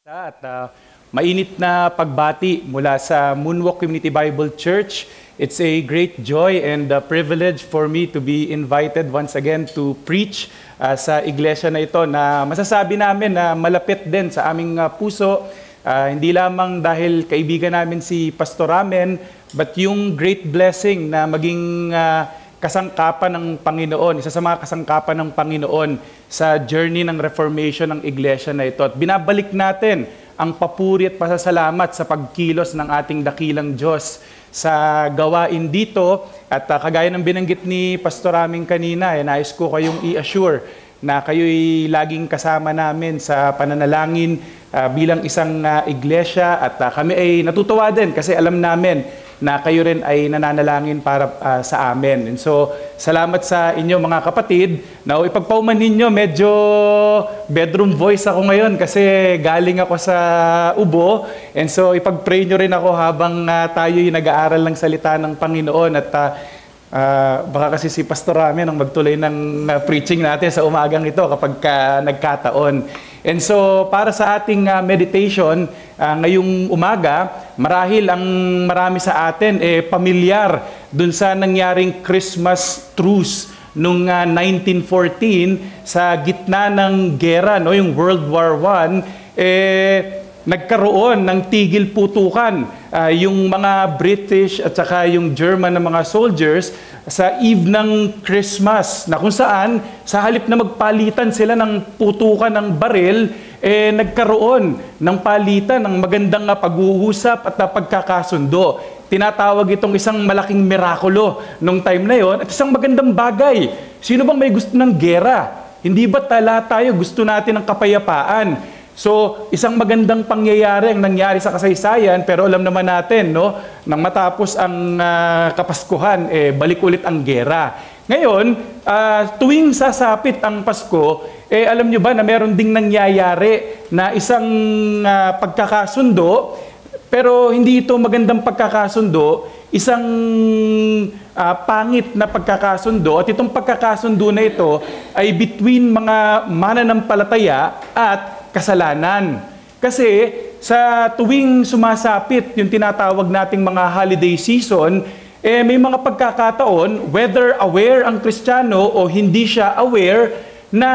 At mainit na pagbati mula sa Moonwalk Community Bible Church. It's a great joy and a privilege for me to be invited once again to preach sa iglesia na ito na masasabi namin na malapit din sa aming puso. Hindi lamang dahil kaibigan namin si Pastor Ramen, but yung great blessing na maging kasangkapan ng Panginoon, isa sa mga kasangkapan ng Panginoon sa journey ng reformation ng iglesia na ito. At binabalik natin ang papuri at pasasalamat sa pagkilos ng ating dakilang Diyos sa gawain dito. At kagaya ng binanggit ni Pastor Raming kanina, nais ko kayong i-assure na kayo'y laging kasama namin sa pananalangin bilang isang iglesia. At kami ay natutuwa din kasi alam namin na kayo rin ay nananalangin para sa amin. And so, salamat sa inyo mga kapatid. Now, ipagpauman ninyo, medyo bedroom voice ako ngayon kasi galing ako sa Ubo. And so, ipag-pray nyo rin ako habang tayo'y nag-aaral ng salita ng Panginoon. At baka kasi si Pastor Rami nang magtuloy ng preaching natin sa umagang ito kapag nagkataon. And so, para sa ating meditation ngayong umaga, marahil ang marami sa atin pamilyar dun sa nangyaring Christmas truce noong 1914 sa gitna ng gera, no, yung World War I, nagkaroon ng tigil putukan yung mga British at saka yung German na mga soldiers sa eve ng Christmas, na kung saan sa halip na magpalitan sila ng putukan ng baril, nagkaroon ng palitan ng magandang pag-uusap at pagkakasundo. Tinatawag itong isang malaking mirakulo nung time na yon at isang magandang bagay. Sino bang may gusto ng gera? Hindi ba lahat tayo gusto natin ng kapayapaan? So, isang magandang pangyayari ang nangyari sa kasaysayan, pero alam naman natin, no, nang matapos ang Kapaskuhan, balik ulit ang gera. Ngayon, tuwing sasapit ang Pasko, alam nyo ba na meron ding nangyayari na isang pagkakasundo, pero hindi ito magandang pagkakasundo, isang pangit na pagkakasundo, at itong pagkakasundo na ito ay between mga mananampalataya at kasalanan. Kasi sa tuwing sumasapit yung tinatawag nating mga holiday season, may mga pagkakataon, whether aware ang Kristiyano o hindi siya aware, na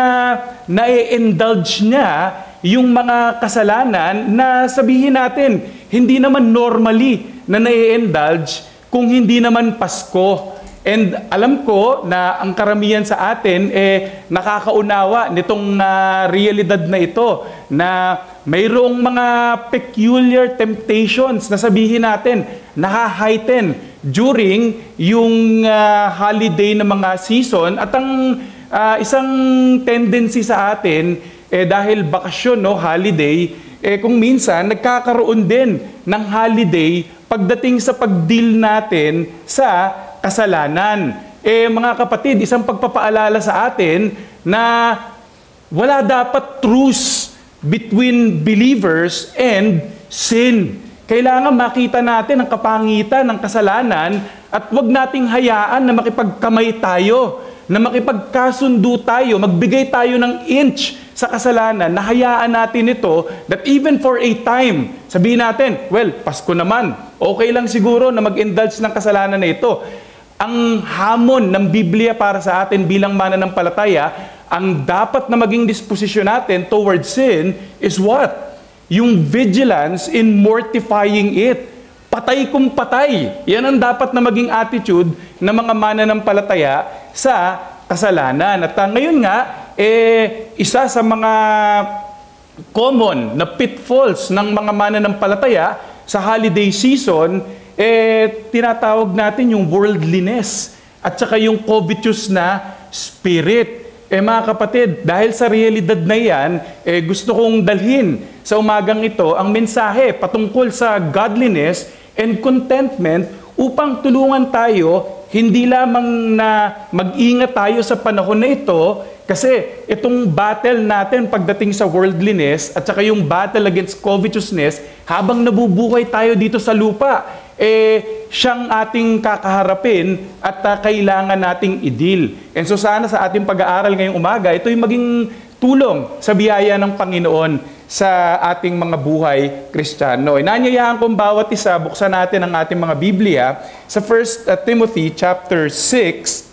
na-indulge niya yung mga kasalanan na sabihin natin, hindi naman normally na na-indulge kung hindi naman Pasko. And alam ko na ang karamihan sa atin nakakaunawa nitong realidad na ito, na mayroong mga peculiar temptations na sabihin natin naha-heighten during yung holiday na mga season. At ang isang tendency sa atin, dahil bakasyon, no, holiday, kung minsan nagkakaroon din ng holiday pagdating sa pag-deal natin sa kasalanan. Mga kapatid, isang pagpapaalala sa atin na wala dapat truce between believers and sin. Kailangan makita natin ang kapangitan ng kasalanan at wag nating hayaan na makipagkamay tayo, na makipagkasundo tayo, magbigay tayo ng inch sa kasalanan, na hayaan natin ito, that even for a time, sabihin natin, well, Pasko naman, okay lang siguro na mag-indulge ng kasalanan na ito. Ang hamon ng Biblia para sa atin bilang mananampalataya, ang dapat na maging disposisyon natin towards sin is what? Yung vigilance in mortifying it. Patay kung patay. Yan ang dapat na maging attitude ng mga mananampalataya sa kasalanan. At ngayon nga, isa sa mga common na pitfalls ng mga mananampalataya sa holiday season, tinatawag natin yung worldliness at saka yung covetous na spirit. Mga kapatid, dahil sa realidad na yan, gusto kong dalhin sa umagang ito ang mensahe patungkol sa godliness and contentment upang tulungan tayo hindi lamang na mag-ingat tayo sa panahon na ito, kasi itong battle natin pagdating sa worldliness at saka yung battle against covetousness, habang nabubuhay tayo dito sa lupa, siyang ating kakaharapin at kailangan nating i-deal. And so sana sa ating pag-aaral ngayong umaga, ito'y maging tulong sa biyaya ng Panginoon. sa ating mga buhay Kristiyano. Inanyayahan kong bawat isa, buksan natin ang ating mga Biblia sa 1 Timothy chapter 6.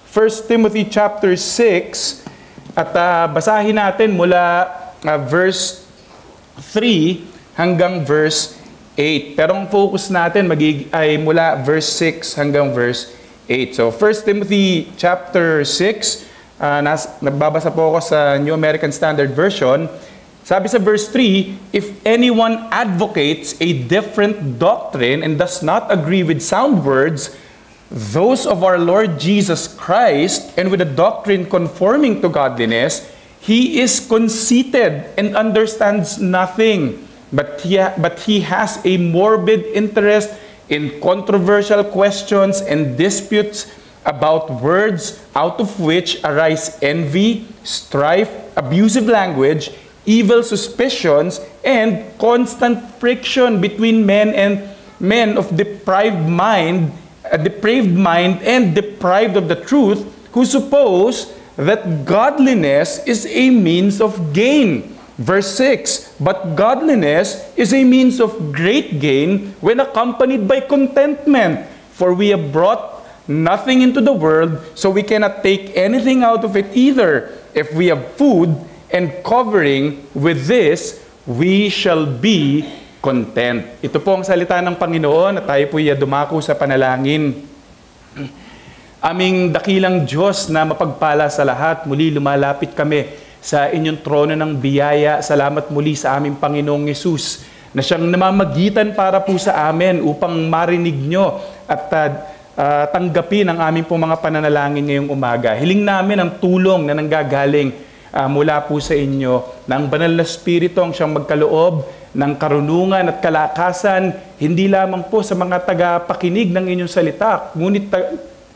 1 Timothy chapter 6 at basahin natin mula verse 3 hanggang verse 8. Pero ang focus natin ay mula verse 6 hanggang verse 8. So 1 Timothy chapter 6, nagbabasa po ako sa New American Standard Version. Sabi sa verse 3, if anyone advocates a different doctrine and does not agree with sound words, those of our Lord Jesus Christ, and with a doctrine conforming to godliness, he is conceited and understands nothing, but he has a morbid interest in controversial questions and disputes about words, out of which arise envy, strife, abusive language, evil suspicions, and constant friction between men of depraved mind and deprived of the truth, who suppose that godliness is a means of gain. Verse 6, but godliness is a means of great gain when accompanied by contentment. For we have brought nothing into the world, so we cannot take anything out of it either. If we have food and covering, with this we shall be content. Ito po ang salita ng Panginoon at tayo po dumako sa panalangin. Aming dakilang Diyos na mapagpala sa lahat, muli lumalapit kami sa inyong trono ng biyaya. Salamat muli sa aming Panginoong Yesus na siyang namamagitan para po sa amin upang marinig nyo at tanggapin ang aming pong mga pananalangin ngayong umaga. Hiling namin ang tulong na nanggagaling mula po sa inyo ng banal na Espiritu ang siyang magkaloob ng karunungan at kalakasan, hindi lamang po sa mga tagapakinig ng inyong salita, ngunit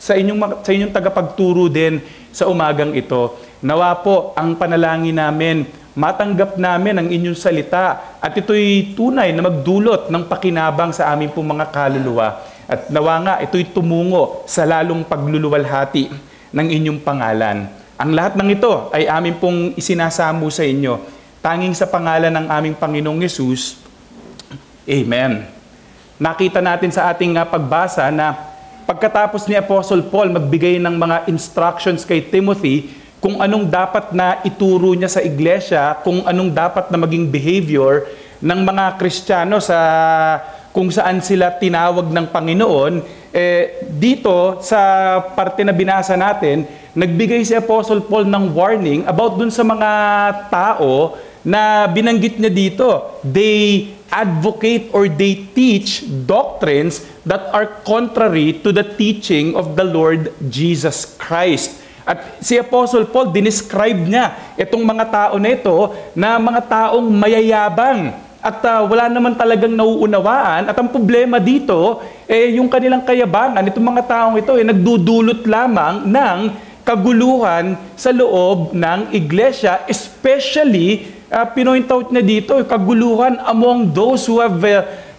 sa inyong tagapagturo din sa umagang ito. Nawa po ang panalangin namin, matanggap namin ang inyong salita at ito'y tunay na magdulot ng pakinabang sa aming pong mga kaluluwa. At nawa nga ito'y tumungo sa lalong pagluluwalhati ng inyong pangalan. Ang lahat ng ito ay amin pong isinasamo sa inyo. Tanging sa pangalan ng aming Panginoong Yesus. Amen. Nakita natin sa ating pagbasa na pagkatapos ni Apostle Paul magbigay ng mga instructions kay Timothy kung anong dapat na ituro niya sa iglesia, kung anong dapat na maging behavior ng mga Kristiyano sa kung saan sila tinawag ng Panginoon, dito sa parte na binasa natin, nagbigay si Apostle Paul ng warning about dun sa mga tao na binanggit niya dito. They advocate or they teach doctrines that are contrary to the teaching of the Lord Jesus Christ. At si Apostle Paul, dinescribe niya itong mga tao na ito na mga taong mayayabang at wala naman talagang nauunawaan. At ang problema dito, yung kanilang kayabangan, itong mga taong ito, nagdudulot lamang ng kaguluhan sa loob ng iglesia, especially pinoint out na dito, kaguluhan among those who have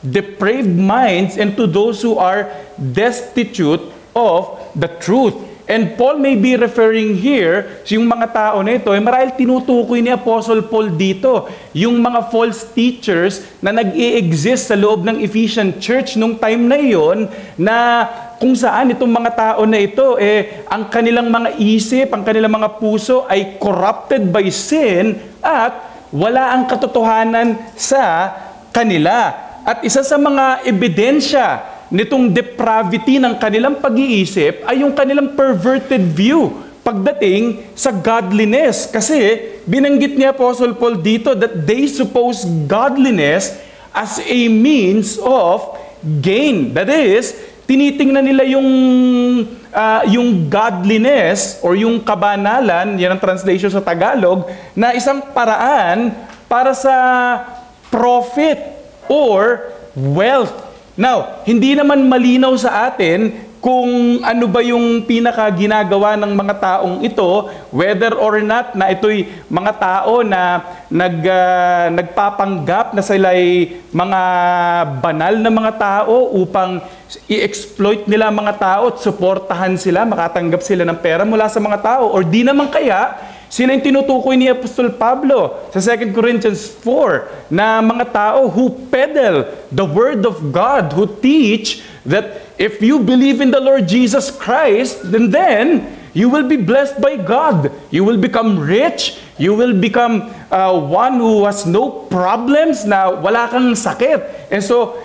depraved minds and to those who are destitute of the truth. And Paul may be referring here, yung mga tao na ito, marahil tinutukoy ni Apostle Paul dito, yung mga false teachers na nag-i-exist sa loob ng Ephesian Church nung time na iyon, na kung saan itong mga tao na ito, ang kanilang mga isip, ang kanilang mga puso ay corrupted by sin at wala ang katotohanan sa kanila. At isa sa mga ebidensya nitong depravity ng kanilang pag-iisip ay yung kanilang perverted view pagdating sa godliness. Kasi binanggit ni Apostle Paul dito that they suppose godliness as a means of gain. That is, tinitingnan nila yung godliness or yung kabanalan, yan ang translation sa Tagalog, na isang paraan para sa profit or wealth. Now, hindi naman malinaw sa atin kung ano ba yung pinaka-ginagawa ng mga taong ito, whether or not na ito'y mga tao na nagpapanggap na sila'y mga banal na mga tao upang i-exploit nila mga tao at suportahan sila, makatanggap sila ng pera mula sa mga tao, or di naman kaya Sila yung tinutukoy ni Apostol Pablo sa 2 Corinthians 4 na mga tao who peddle the Word of God, who teach that if you believe in the Lord Jesus Christ, then you will be blessed by God. You will become rich. You will become one who has no problems, na wala kang sakit. And so,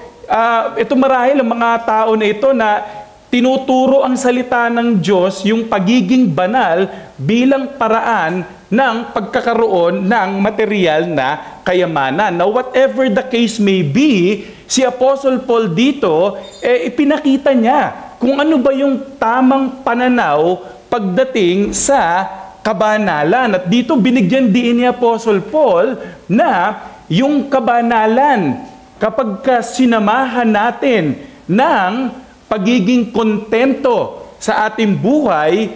ito marahil ang mga tao na ito na tinuturo ang salita ng Diyos, yung pagiging banal bilang paraan ng pagkakaroon ng material na kayamanan. Now, whatever the case may be, si Apostle Paul dito, ipinakita niya kung ano ba yung tamang pananaw pagdating sa kabanalan. At dito binigyan din ni Apostle Paul na yung kabanalan, kapag sinamahan natin ng pagiging kontento sa ating buhay,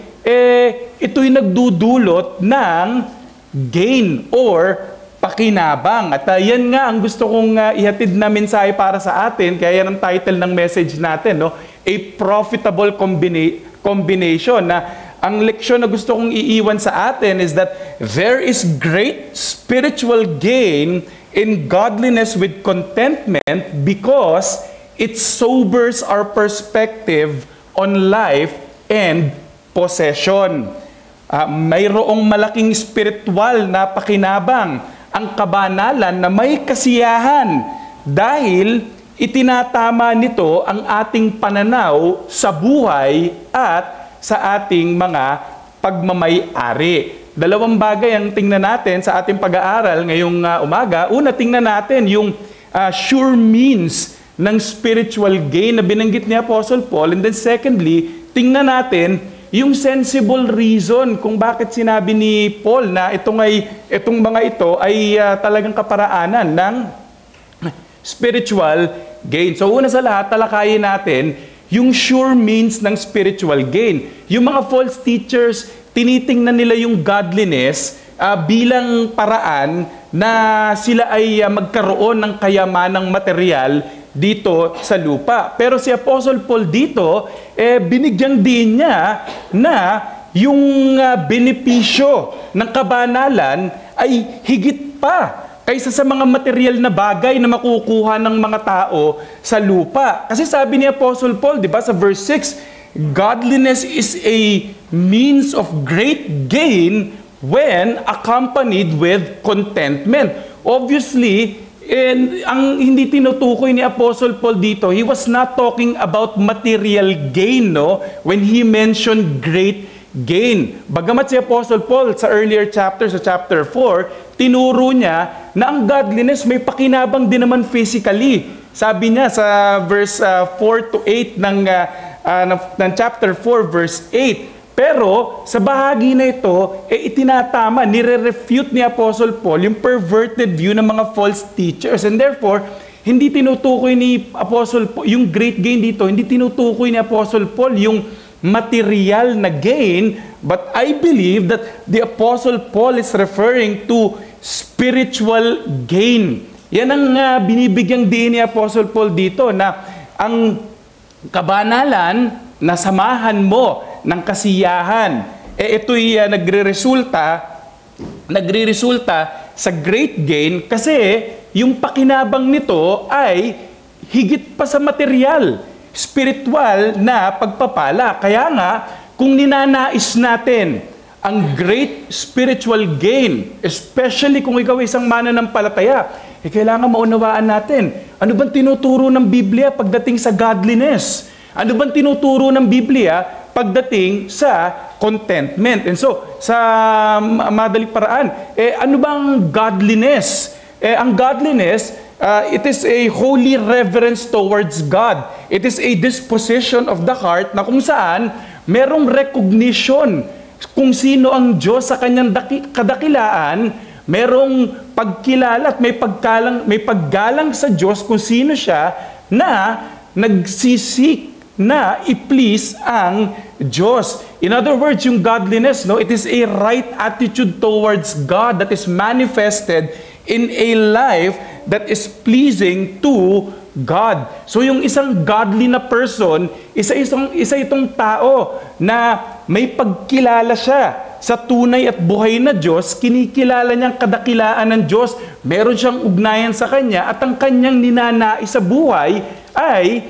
ito'y nagdudulot ng gain or pakinabang. At yan nga ang gusto kong ihatid na mensahe para sa atin, kaya yan ang title ng message natin, no? A profitable combination. Na ang leksyon na gusto kong iiwan sa atin is that there is great spiritual gain in godliness with contentment because it sobers our perspective on life and possession. Mayroong malaking spiritual na pakinabang ang kabanalan na may kasiyahan dahil itinatama nito ang ating pananaw sa buhay at sa ating mga pagmamay-ari. Dalawang bagay ang tingnan natin sa ating pag-aaral ngayong umaga. Una, tingnan natin yung sure means ng spiritual gain na binanggit ni Apostle Paul. And then secondly, tingnan natin yung sensible reason kung bakit sinabi ni Paul na itong mga ito ay talagang kaparaanan ng spiritual gain. So una sa lahat, talakayin natin yung sure means ng spiritual gain. Yung mga false teachers, tinitingnan nila yung godliness bilang paraan na sila ay magkaroon ng kayamanang material dito sa lupa. Pero si Apostle Paul dito, binigyan din niya na yung benepisyo ng kabanalan ay higit pa kaysa sa mga material na bagay na makukuha ng mga tao sa lupa. Kasi sabi ni Apostle Paul, di ba, sa verse 6, godliness is a means of great gain when accompanied with contentment. Obviously, ang hindi tinutukoy ni Apostle Paul dito, he was not talking about material gain, no? When he mentioned great gain. Bagamat si Apostle Paul sa earlier chapter, sa chapter 4, tinuro niya na ang godliness may pakinabang din naman physically. Sabi niya sa verse 4 to 8 ng chapter 4, verse 8, pero sa bahagi na ito, itinatama, nire-refute ni Apostle Paul yung perverted view ng mga false teachers. And therefore, hindi tinutukoy ni Apostle Paul, yung great gain dito, hindi tinutukoy ni Apostle Paul yung material na gain, but I believe that the Apostle Paul is referring to spiritual gain. Yan ang binibigyang din ni Apostle Paul dito, na ang kabanalan na samahan mo ng kasiyahan, ito'y nagre-resulta sa great gain kasi yung pakinabang nito ay higit pa sa material, spiritual na pagpapala. Kaya nga, kung ninanais natin ang great spiritual gain, especially kung ikaw isang mananampalataya, kailangan maunawaan natin, ano bang tinuturo ng Biblia pagdating sa godliness? Ano bang tinuturo ng Biblia pagdating sa contentment? And so, sa madaling paraan, ano bang godliness? Ang godliness, it is a holy reverence towards God. It is a disposition of the heart na kung saan merong recognition kung sino ang Diyos sa kanyang kadakilaan, merong pagkilala at may paggalang sa Diyos kung sino siya, na nagsisik na i-please ang Diyos. In other words, yung godliness, no, it is a right attitude towards God that is manifested in a life that is pleasing to God. So yung isang godly na person, isa itong tao na may pagkilala siya sa tunay at buhay na Diyos, kinikilala niyang kadakilaan ng Diyos, meron siyang ugnayan sa Kanya, at ang kanyang ninanais sa buhay ay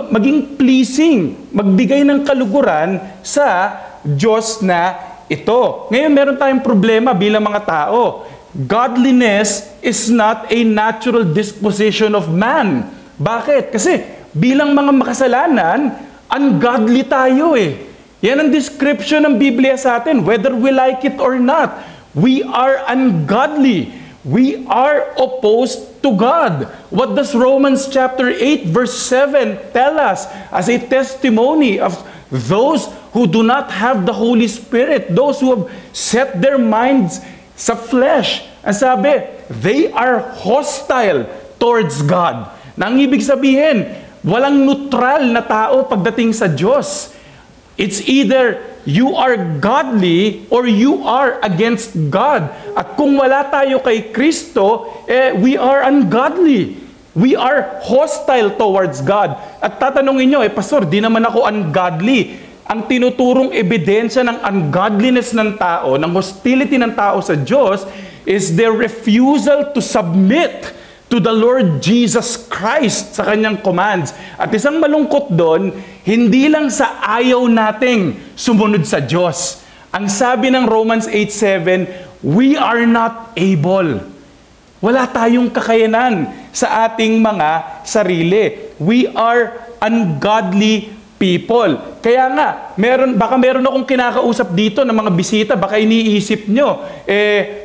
maging pleasing, magbigay ng kaluguran sa Diyos na ito. Ngayon, meron tayong problema bilang mga tao. Godliness is not a natural disposition of man. Bakit? Kasi bilang mga makasalanan, ungodly tayo eh. Yan ang description ng Biblia sa atin, whether we like it or not. We are ungodly. We are opposed to God. What does Romans chapter 8 verse 7 tell us as a testimony of those who do not have the Holy Spirit, those who have set their minds sa flesh? Ang sabi, they are hostile towards God. Nang ibig sabihin, walang neutral na tao pagdating sa Diyos. It's either you are godly or you are against God. At kung wala tayo kay Kristo, we are ungodly. We are hostile towards God. At tatanungin nyo, Pastor, di naman ako ungodly. Ang tinuturong ebidensya ng ungodliness ng tao, ng hostility ng tao sa Diyos, is their refusal to submit to the Lord Jesus Christ sa kanyang commands. At isang malungkot doon, hindi lang sa ayaw nating sumunod sa Diyos. Ang sabi ng Romans 8:7, we are not able. Wala tayong kakayanan sa ating mga sarili. We are ungodly people. Kaya nga, baka meron akong kinakausap dito ng mga bisita, baka iniisip nyo,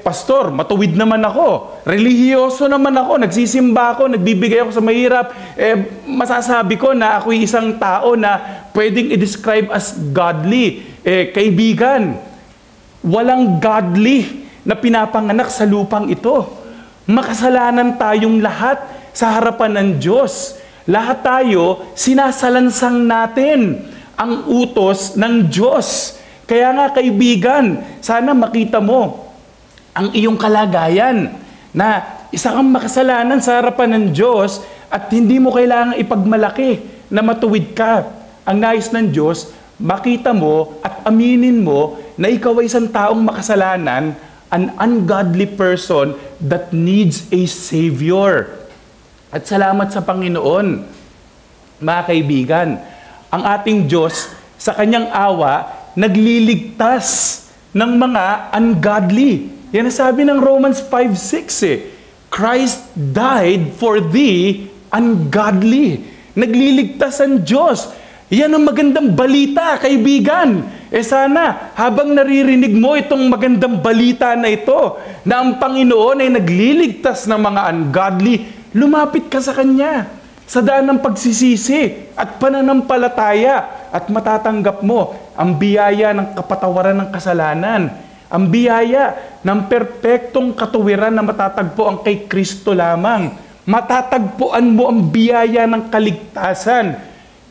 Pastor, matuwid naman ako, relihiyoso naman ako, nagsisimba ako, nagbibigay ako sa mahirap, masasabi ko na ako'y isang tao na pwedeng i-describe as godly. Kaibigan, walang godly na pinapanganak sa lupang ito. Makasalanan tayong lahat sa harapan ng Diyos. Lahat tayo, sinasalansang natin ang utos ng Diyos. Kaya nga kaibigan, sana makita mo ang iyong kalagayan na isa kang makasalanan sa harapan ng Diyos at hindi mo kailangang ipagmalaki na matuwid ka. Ang nais ng Diyos, makita mo at aminin mo na ikaw ay isang taong makasalanan, an ungodly person that needs a Savior. At salamat sa Panginoon, mga kaibigan, ang ating Diyos sa kanyang awa, nagliligtas ng mga ungodly. Yan ang sabi ng Romans 5:6 Christ died for the ungodly. Nagliligtas ang Diyos. Yan ang magandang balita, kaibigan. Sana, habang naririnig mo itong magandang balita na ito, na ang Panginoon ay nagliligtas ng mga ungodly, lumapit ka sa Kanya sa daan ng pagsisisi at pananampalataya at matatanggap mo ang biyaya ng kapatawaran ng kasalanan, ang biyaya ng perpektong katuwiran na matatagpuan kay Kristo lamang. Matatagpuan mo ang biyaya ng kaligtasan.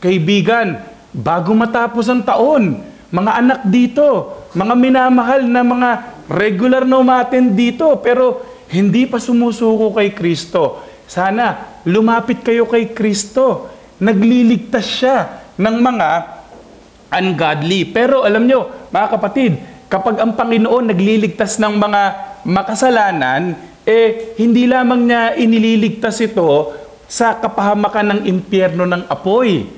Kaibigan, bago matapos ang taon, mga anak dito, mga minamahal na mga regular na umattend dito, pero hindi pa sumusuko kay Kristo. Sana, lumapit kayo kay Kristo. Nagliligtas siya ng mga ungodly. Pero alam nyo, mga kapatid, kapag ang Panginoon nagliligtas ng mga makasalanan, hindi lamang niya inililigtas ito sa kapahamakan ng impyerno ng apoy.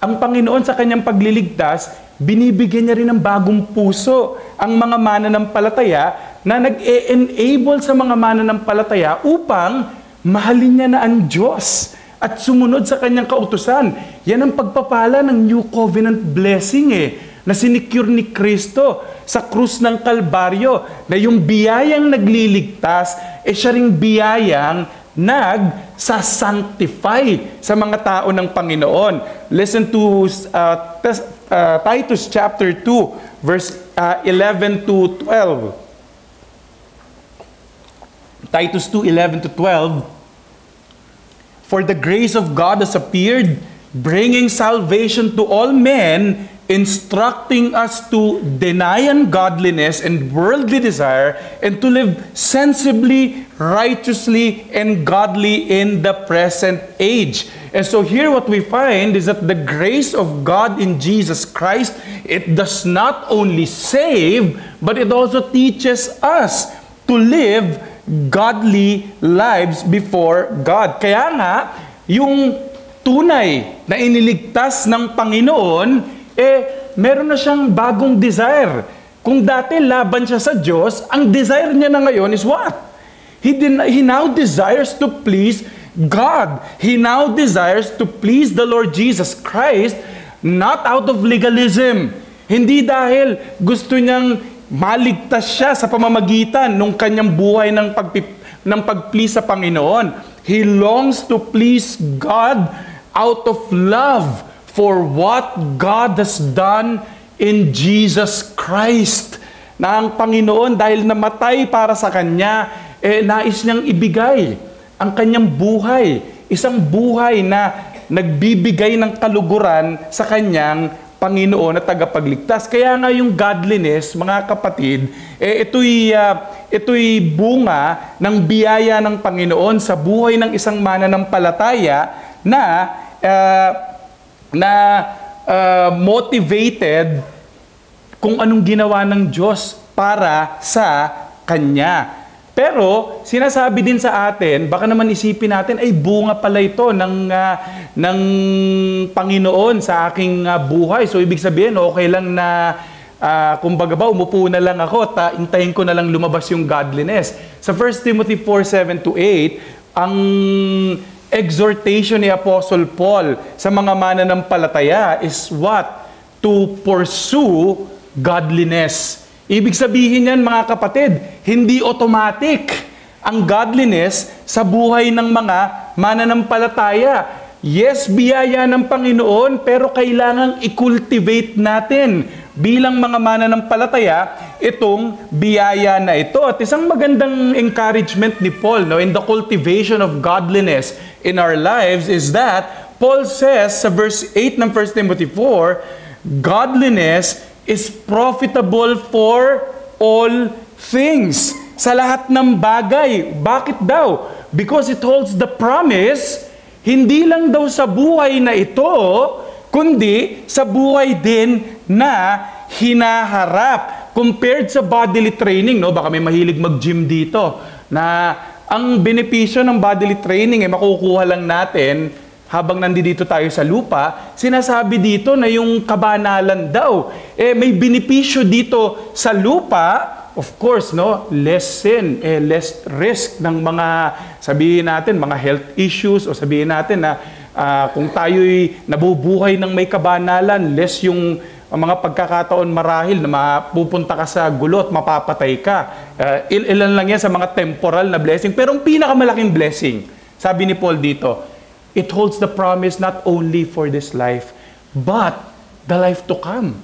Ang Panginoon sa kanyang pagliligtas, binibigyan niya rin ng bagong puso ang mga mananampalataya na nag-e-enable sa mga mananampalataya upang mahalin niya na ang Diyos at sumunod sa kanyang kautusan. Yan ang pagpapala ng New Covenant blessing na sinicure ni Kristo sa krus ng Kalbaryo, na yung biyayang nagliligtas, siya ring biyayang nag-sanctify sa mga tao ng Panginoon. Listen to Titus chapter 2, verse 11 to 12. Titus 2:11-12. For the grace of God has appeared, bringing salvation to all men, instructing us to deny ungodliness and worldly desire, and to live sensibly, righteously and godly in the present age. And so here what we find is that the grace of God in Jesus Christ, it does not only save, but it also teaches us to live godly lives before God. Kaya nga, yung tunay na iniligtas ng Panginoon, meron na siyang bagong desire. Kung dati laban siya sa Diyos, ang desire niya na ngayon is what? He now desires to please God. He now desires to please the Lord Jesus Christ, not out of legalism. Hindi dahil gusto niyang maligtas siya sa pamamagitan ng kanyang buhay ng pag-please sa Panginoon. He longs to please God out of love for what God has done in Jesus Christ. Na ang Panginoon, dahil namatay para sa Kanya, nais niyang ibigay ang Kanyang buhay. Isang buhay na nagbibigay ng kaluguran sa Kanyang Panginoon at tagapagligtas. Kaya nga yung godliness, mga kapatid, ito'y bunga ng biyaya ng Panginoon sa buhay ng isang mananampalataya na motivated kung anong ginawa ng Diyos para sa Kanya. Pero, sinasabi din sa atin, baka naman isipin natin, ay bunga pala ito ng Panginoon sa aking buhay. So, ibig sabihin, okay lang na, kumbaga ba, umupo na lang ako, intayin ko na lang lumabas yung godliness. Sa 1 Timothy 4:7-8, ang exhortation ni Apostle Paul sa mga mananampalataya is what? To pursue godliness. Ibig sabihin yan, mga kapatid, hindi automatic ang godliness sa buhay ng mga mananampalataya. Yes, biyaya ng Panginoon, pero kailangang i-cultivate natin bilang mga mananampalataya itong biyaya na ito. At isang magandang encouragement ni Paul in the cultivation of godliness in our lives is that Paul says sa verse 8 ng 1 Timothy 4, godliness is profitable for all things. Sa lahat ng bagay. Bakit daw? Because it holds the promise, hindi lang daw sa buhay na ito, kundi sa buhay din na hinaharap. Compared sa bodily training, baka may mahilig mag-gym dito, na ang benepisyo ng bodily training makukuha lang natin habang nandito tayo sa lupa. Sinasabi dito na yung kabanalan daw, may benepisyo dito sa lupa. Of course, less sin, less risk ng mga, sabihin natin, mga health issues, o sabihin natin na kung tayo'y nabubuhay ng may kabanalan, less yung mga pagkakataon marahil na mapupunta ka sa gulo at mapapatay ka. Ilan lang yan sa mga temporal na blessing. Pero ang pinakamalaking blessing, sabi ni Paul dito, it holds the promise not only for this life, but the life to come.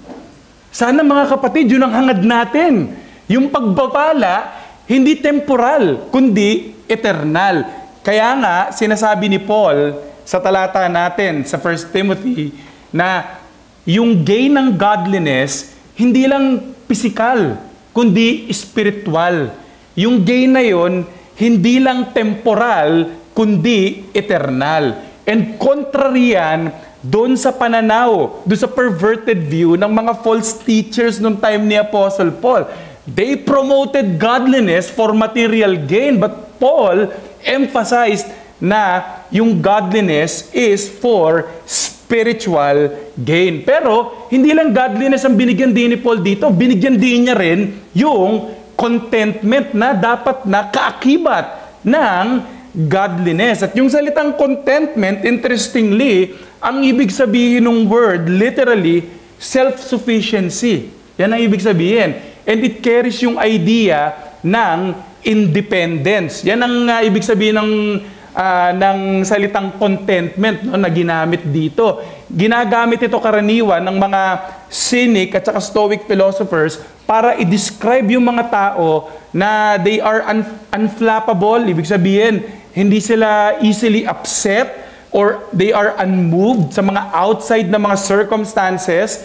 Sana mga kapatid, yun ang hangad natin. Yung pagbabala, hindi temporal, kundi eternal. Kaya nga, sinasabi ni Paul sa talata natin sa 1 Timothy na yung gain ng godliness, hindi lang physical, kundi spiritual. Yung gain na yon, hindi lang temporal, kundi eternal. And contrary yan, doon sa pananaw, doon sa perverted view ng mga false teachers noong time ni Apostle Paul. They promoted godliness for material gain, but Paul emphasized na yung godliness is for spiritual gain. Pero, hindi lang godliness ang binigyan din ni Paul dito, binigyan din niya rin yung contentment na dapat na kaakibat ng godliness. At yung salitang contentment, interestingly, ang ibig sabihin ng word, literally, self-sufficiency. Yan ang ibig sabihin. And it carries yung idea ng independence. Yan ang ibig sabihin ng salitang contentment na ginamit dito. Ginagamit ito karaniwan ng mga cynic at saka stoic philosophers para i-describe yung mga tao na they are unflappable. Ibig sabihin, hindi sila easily upset or they are unmoved sa mga outside na mga circumstances,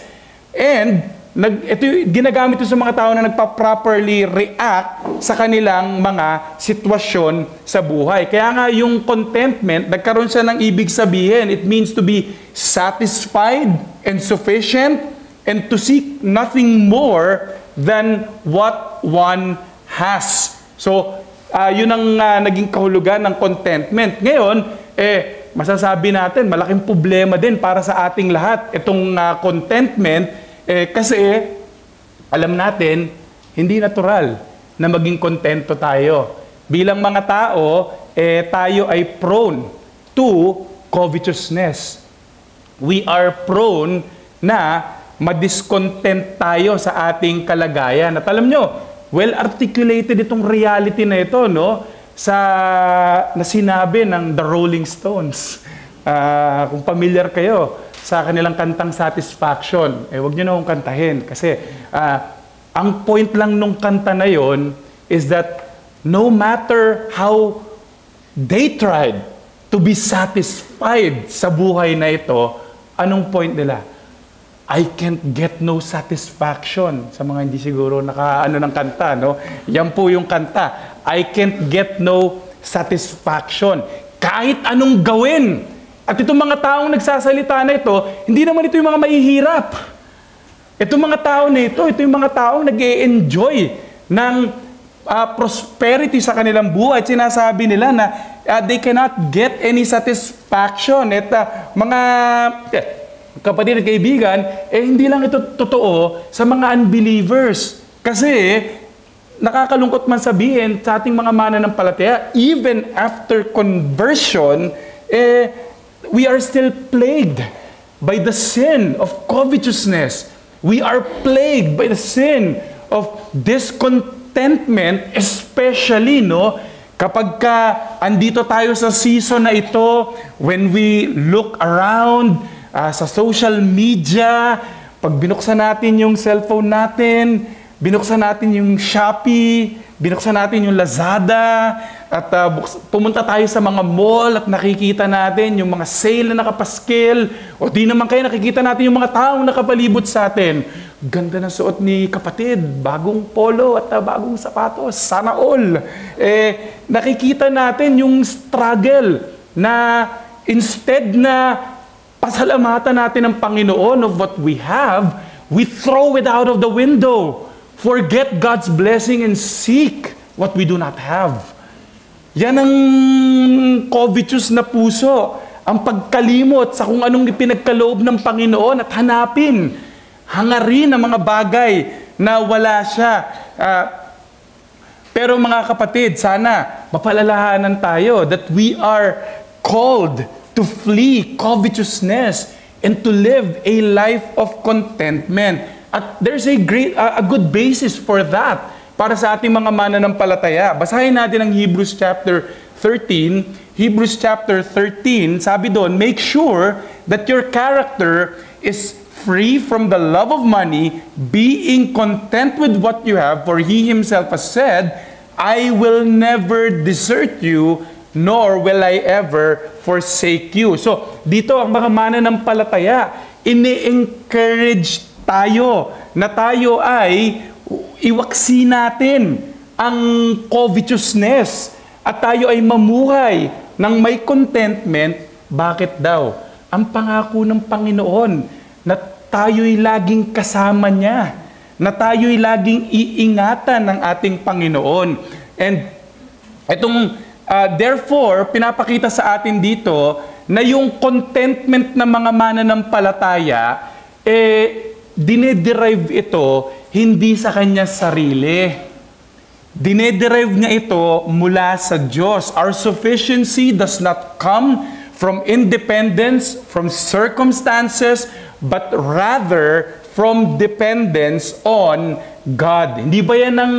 and ito ginagamit ito sa mga tao na nagpa-properly react sa kanilang mga sitwasyon sa buhay. Kaya nga yung contentment, nagkaroon siya ng ibig sabihin. It means to be satisfied and sufficient and to seek nothing more than what one has. So, yun ang naging kahulugan ng contentment. Ngayon, masasabi natin, malaking problema din para sa ating lahat itong contentment. Kasi, alam natin, hindi natural na maging kontento tayo. Bilang mga tao, tayo ay prone to covetousness. We are prone na madiscontent tayo sa ating kalagayan. At alam nyo, well-articulated itong reality na ito, no? Na sinabi ng The Rolling Stones. Kung familiar kayo sa kanilang kantang Satisfaction, wag nyo na akong kantahin. Kasi ang point lang nung kanta na yon is that no matter how they tried to be satisfied sa buhay na ito, anong point nila? I can't get no satisfaction. Sa mga hindi siguro nakaano ng kanta, no? Yan po yung kanta. I can't get no satisfaction. Kahit anong gawin. At itong mga taong nagsasalita na ito, hindi naman ito yung mga mahihirap. Itong mga tao na ito yung mga taong nag-e-enjoy ng prosperity sa kanilang buhay. At sinasabi nila na they cannot get any satisfaction. At mga kapatid at kaibigan, hindi lang ito totoo sa mga unbelievers. Kasi, nakakalungkot man sabihin sa ating mga mananampalataya, even after conversion, we are still plagued by the sin of covetousness. We are plagued by the sin of discontentment, especially, no, kapag andito tayo sa season na ito, when we look around sa social media, pag binuksan natin yung cellphone natin, binuksan natin yung Shopee, binuksan natin yung Lazada, at pumunta tayo sa mga mall at nakikita natin yung mga sale na nakapaskil, o di naman kayo nakikita natin yung mga taong nakapalibot sa atin. Ganda ng suot ni kapatid, bagong polo at bagong sapatos, sana all. Nakikita natin yung struggle na instead na pasalamatan natin ang Panginoon of what we have, we throw it out of the window. Forget God's blessing and seek what we do not have. Yan ang covetous na puso. Ang pagkalimot sa kung anong ipinagkaloob ng Panginoon at hanapin, hangarin ang mga bagay na wala siya. Pero mga kapatid, sana mapalalahanan tayo that we are called to flee covetousness and to live a life of contentment. At there's a good basis for that para sa ating mga mananampalataya. Basahin natin ang Hebrews chapter 13. Hebrews chapter 13, sabi doon, make sure that your character is free from the love of money, being content with what you have, for He Himself has said, I will never desert you, nor will I ever forsake you. So, dito ang mga mananampalataya, ini-encourage tayo na tayo ay iwaksi natin ang covetousness at tayo ay mamuhay ng may contentment. Bakit daw? Ang pangako ng Panginoon na tayo'y laging kasama niya, na tayo'y laging iingatan ng ating Panginoon. And itong therefore, pinapakita sa atin dito na yung contentment ng mga mananampalataya, dinederive ito hindi sa kanya sarili. Dinederive niya ito mula sa Diyos. Our sufficiency does not come from independence, from circumstances, but rather from dependence on God. Hindi ba yan ang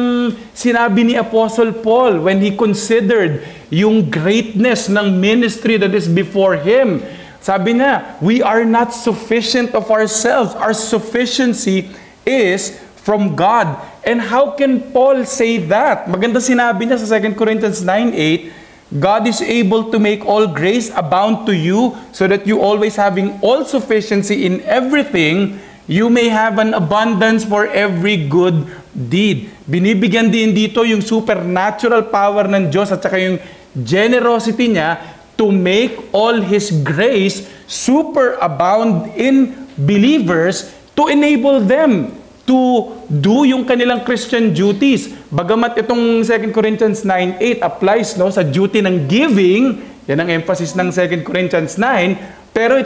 sinabi ni Apostle Paul when he considered yung greatness ng ministry that is before him? Sabi niya, we are not sufficient of ourselves. Our sufficiency is from God. And how can Paul say that? Maganda sinabi niya sa 2 Corinthians 9:8, God is able to make all grace abound to you so that you always having all sufficiency in everything, you may have an abundance for every good deed. Binibigyan din dito yung supernatural power ng Diyos at saka yung generosity niya to make all His grace superabound in believers to enable them to do yung kanilang Christian duties. Bagamat itong 2 Corinthians 9:8 applies sa duty ng giving, yan ang emphasis ng 2 Corinthians 9, pero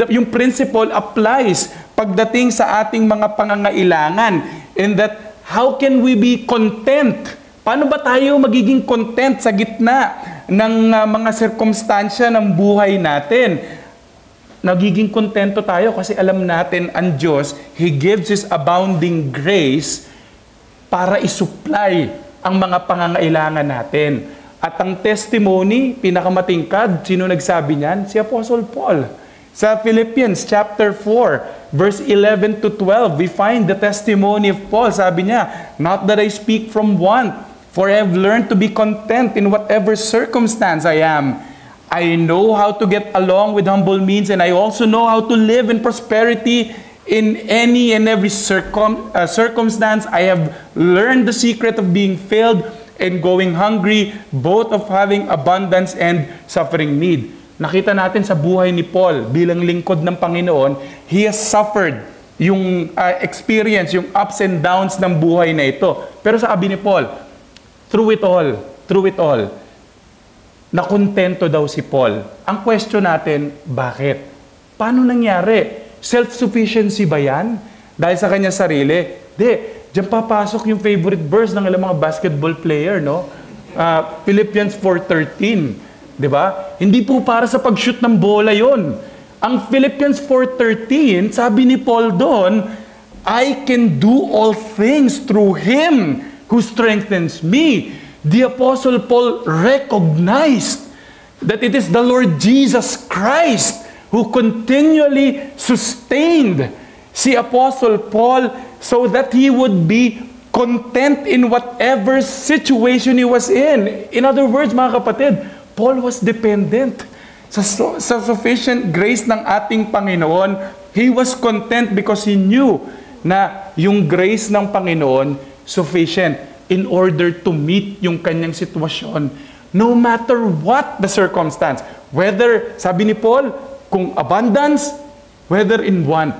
yung principle applies pagdating sa ating mga pangangailangan. In that, how can we be content? Paano ba tayo magiging content sa gitna ng mga sirkumstansya ng buhay natin? Nagiging kontento tayo kasi alam natin ang Diyos, He gives His abounding grace para isupply ang mga pangangailangan natin. At ang testimony, pinakamatingkad, sino nagsabi niyan? Si Apostle Paul. Sa Philippians chapter 4, verse 11 to 12, we find the testimony of Paul. Sabi niya, "Not that I speak from want, for I have learned to be content in whatever circumstance I am. I know how to get along with humble means, and I also know how to live in prosperity in any and every circumstance. I have learned the secret of being filled and going hungry, both of having abundance and suffering need." Nakita natin sa buhay ni Paul bilang lingkod ng Panginoon, he has suffered yung experience, yung ups and downs ng buhay na ito. Pero sabi ni Paul, through it all, nakontento daw si Paul. Ang question natin, bakit? Paano nangyari? Self-sufficiency ba yan? Dahil sa kanya sarili? Di. Diyan papasok yung favorite verse ng ilang mga basketball player, no? Philippians 4:13. Di ba? Hindi po para sa pag-shoot ng bola yon. Ang Philippians 4:13, sabi ni Paul doon, I can do all things through Him who strengthens me. The Apostle Paul recognized that it is the Lord Jesus Christ who continually sustained si Apostle Paul so that he would be content in whatever situation he was in. In other words, mga kapatid, Paul was dependent sa sufficient grace ng ating Panginoon. He was content because he knew na yung grace ng Panginoon sufficient in order to meet yung kanyang sitwasyon no matter what the circumstance. Whether, sabi ni Paul, kung abundance, whether in want.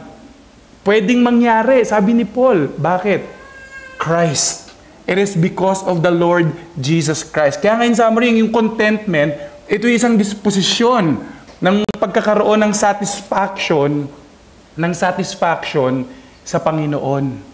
Pwedeng mangyari, sabi ni Paul. Bakit? Christ. It is because of the Lord Jesus Christ. Kaya ngayon summary, yung contentment, ito yung isang disposisyon ng pagkakaroon ng satisfaction sa Panginoon.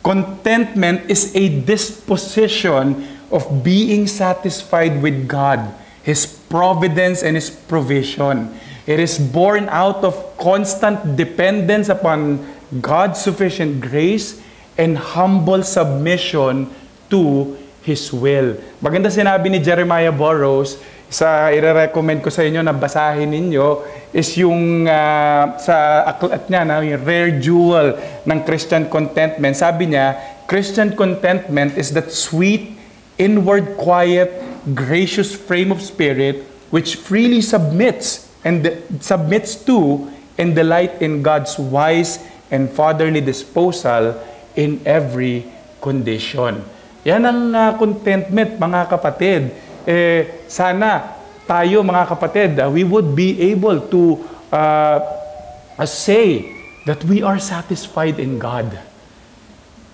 Contentment is a disposition of being satisfied with God, His providence and His provision. It is born out of constant dependence upon God's sufficient grace and humble submission to His will. Maganda sinabi ni Jeremiah Burroughs, i-recommend ko sa inyo na basahin ninyo, is yung sa aklat niya, yung rare jewel ng Christian contentment. Sabi niya, Christian contentment is that sweet, inward, quiet, gracious frame of spirit which freely submits to and delight in God's wise and fatherly disposal in every condition. Yan ang contentment, mga kapatid. Sana tayo, mga kapatid, we would be able to say that we are satisfied in God.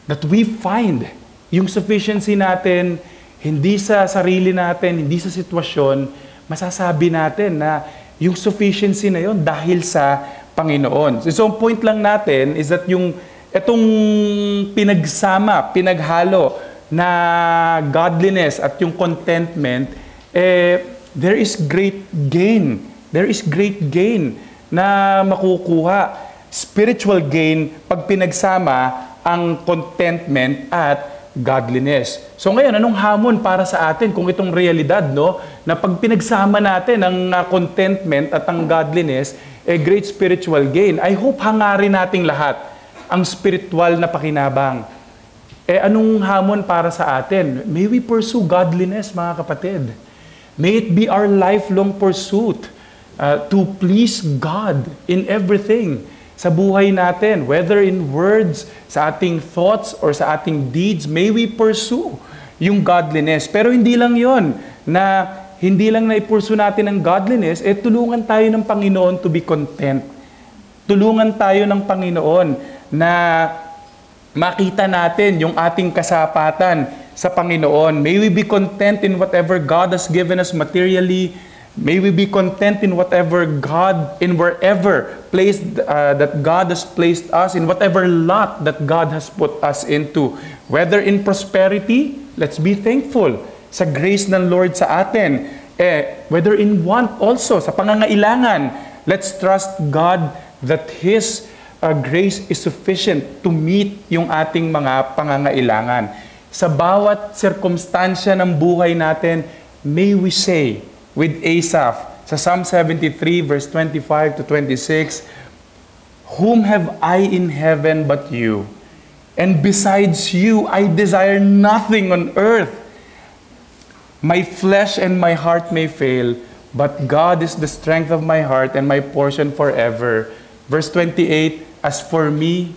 That we find yung sufficiency natin, hindi sa sarili natin, hindi sa sitwasyon, masasabi natin na yung sufficiency na yon dahil sa Panginoon. So, ang point lang natin is that itong pinaghalo na godliness at yung contentment, there is great gain. There is great gain na makukuha. Spiritual gain pag pinagsama ang contentment at godliness. So ngayon, anong hamon para sa atin kung itong realidad, no? Na pag pinagsama natin ang contentment at ang godliness, great spiritual gain. I hope hangarin nating lahat ang spiritual na pakinabang. Anong hamon para sa atin? May we pursue godliness, mga kapatid. May it be our lifelong pursuit to please God in everything. sa buhay natin, whether in words, sa ating thoughts, or sa ating deeds, may we pursue yung godliness. Pero hindi lang yon, na hindi lang na-pursue natin ang godliness, tulungan tayo ng Panginoon to be content. Tulungan tayo ng Panginoon na makita natin yung ating kasapatan sa Panginoon. May we be content in whatever God has given us materially. May we be content in whatever wherever place that God has placed us, in whatever lot that God has put us into. Whether in prosperity, let's be thankful sa grace ng Lord sa atin. Whether in want also, sa pangangailangan, let's trust God that His grace is sufficient to meet yung ating mga pangangailangan. Sa bawat sirkumstansya ng buhay natin, may we say, with Asaph, sa Psalm 73, verse 25 to 26, "Whom have I in heaven but you? And besides you, I desire nothing on earth. My flesh and my heart may fail, but God is the strength of my heart and my portion forever." Verse 28, "As for me,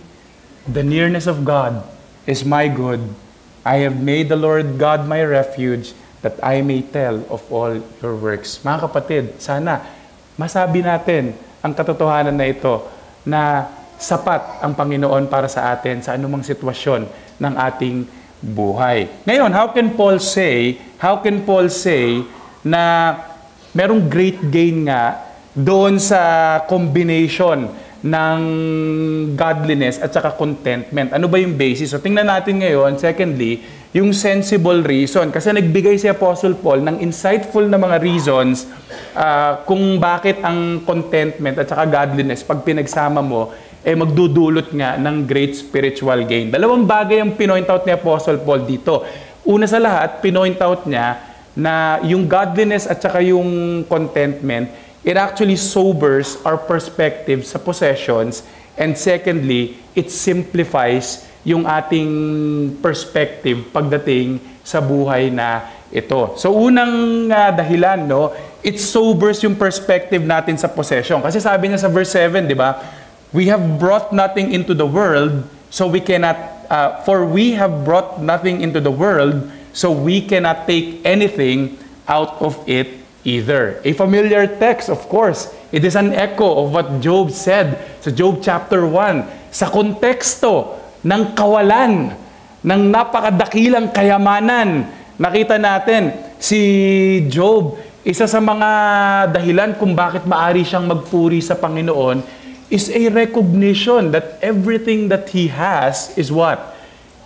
the nearness of God is my good. I have made the Lord God my refuge, that I may tell of all your works." Mga kapatid, sana masabi natin ang katotohanan na ito, na sapat ang Panginoon para sa atin sa anumang sitwasyon ng ating buhay. Ngayon, how can Paul say na merong great gain nga doon sa combination ng godliness at saka contentment? Ano ba yung basis? So tingnan natin ngayon, secondly, yung sensible reason. Kasi nagbigay si Apostle Paul ng insightful na mga reasons kung bakit ang contentment at saka godliness, pag pinagsama mo, magdudulot nga ng great spiritual gain. Dalawang bagay ang pinoint out ni Apostle Paul dito. Una sa lahat, pinoint out niya na yung godliness at saka yung contentment, it actually sobers our perspective sa possessions. And secondly, it simplifies yung ating perspective pagdating sa buhay na ito. So unang dahilan, it sobers yung perspective natin sa possession. Kasi sabi niya sa verse 7, di ba? "We have brought nothing into the world, so we cannot, for we have brought nothing into the world, so we cannot take anything out of it either." A familiar text, of course. It is an echo of what Job said sa Job chapter 1. Sa konteksto ng kawalan, ng napakadakilang kayamanan, nakita natin si Job, isa sa mga dahilan kung bakit maari siyang magpuri sa Panginoon is a recognition that everything that he has is what?